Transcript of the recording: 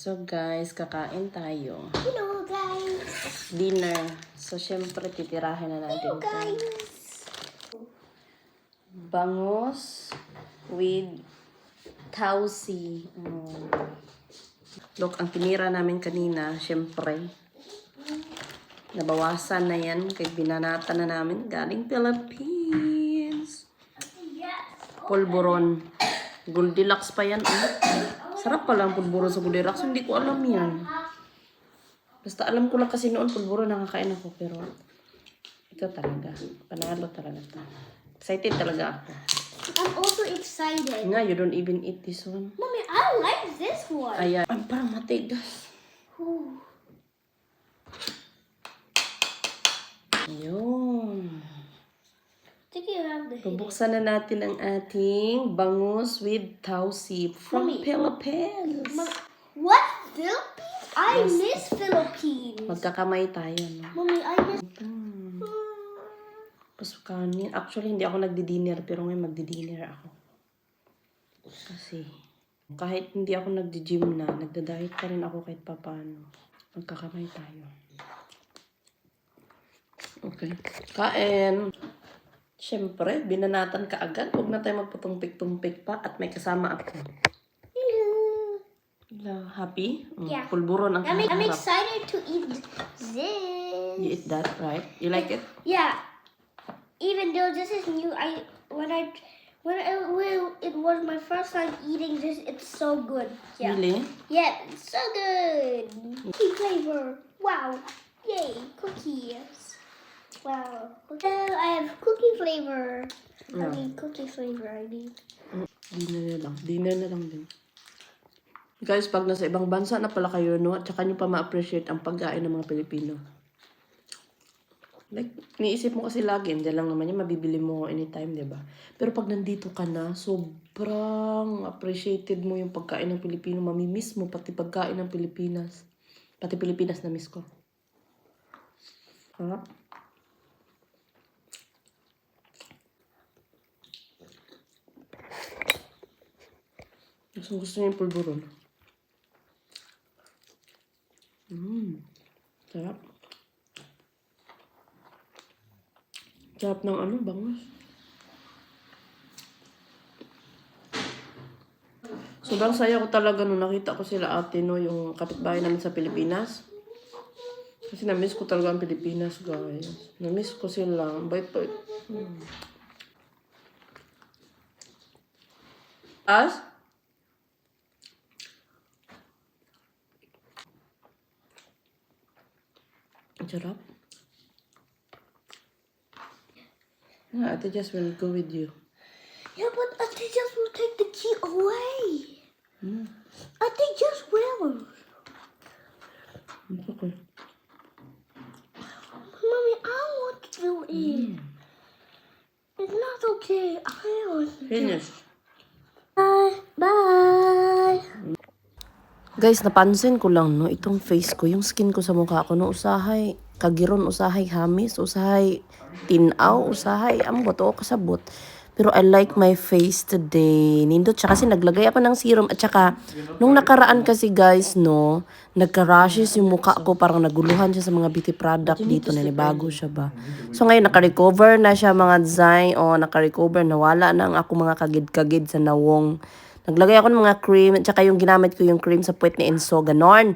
So guys, kakain tayo. Hello guys. Dinner. So syempre titirahin na natin. Hello guys. Bangus with tausi. Look, ang tinira namin kanina, syempre. Nabawasan na yan kay binanata na namin galing Philippines. Pulburon. Goldilocks pa yan. Sarap pala ang pulburon sa Goldilocks. Hindi ko alam yan. Basta alam ko lang kasi noon pulburon nakakain ako. Pero ito talaga. Panalo talaga ito. Excited talaga ako. I'm also excited. Nga, you don't even eat this one. Mommy, I like this one. Ayan. Ang parang matigas. Ooh. Ayun. Think you have the Bubuksan na natin ang ating bangus with tausi from Mommy. Philippines. What? Philippines? I miss Philippines. Magkakamay tayo, no? Mommy, I miss. Pasukanin. Actually, hindi ako nagdi-dinner, pero ngayon magdi-dinner ako. Kasi, kahit hindi ako nagdi-gym na, nagda-diet pa rin ako kahit papano. Magkakamay tayo. Okay. Kain. Siyempre, binanatan ka agad. Huwag na tayo magpatumpik-tumpik pa at may kasama ako. Hello. Happy? Yeah. Pulburon ang I'm kaharap. excited to eat this. You eat that, right? You like it? Yeah. Even though this is new, it was my first time eating this. It's so good. Yeah. Really? Yeah, it's so good. Cookie flavor. Wow. Yay, cookies. Wow. I have cookie flavor. I mean cookie flavor, I mean. Dinner na lang. Dinner na lang din. Guys, pag nasa ibang bansa na pala kayo, no? At saka nyo pa ma-appreciate ang pagkain ng mga Pilipino. Like, niisip mo kasi lagi, hindi lang naman yan, mabibili mo anytime, di ba? Pero pag nandito ka na, sobrang appreciated mo yung pagkain ng Pilipino. Mamimiss mo pati pagkain ng Pilipinas. Pati Pilipinas na miss ko. Ha? Gusto niya yung pulburon. Sarap. Sarap ng ano, bangus. Sobrang saya ko talaga nung nakita ko sila ate, no, yung kapitbahay namin sa Pilipinas. Kasi na-miss ko talaga ang Pilipinas, guys. Na-miss ko sila. Bait-bait. As? Ang sarap. Yeah, Ate Jess will go with you. Yeah, but Ate just will take the key away. Ate just will. It's okay. Mommy, I want to do it. It's not okay. I want to. Finish. Bye. Guys, napansin ko lang, no, itong face ko, yung skin ko sa mukha ko, no, usahay, kagiron, usahay, hamis, usahay, tinaw, usahay, ambot, o kasabot. Pero I like my face today. Nindot siya kasi naglagay ako ng serum. At saka, nung nakaraan kasi guys, no, nagka-rashes yung mukha ko. Parang naguluhan siya sa mga beauty product dito. Nanibago siya ba? So ngayon, naka-recover na siya mga design. O, naka-recover. Nawala na ang ako mga kagid-kagid sa nawong. Naglagay ako ng mga cream. At saka yung ginamit ko yung cream sa puwet ni Enso. Ganon.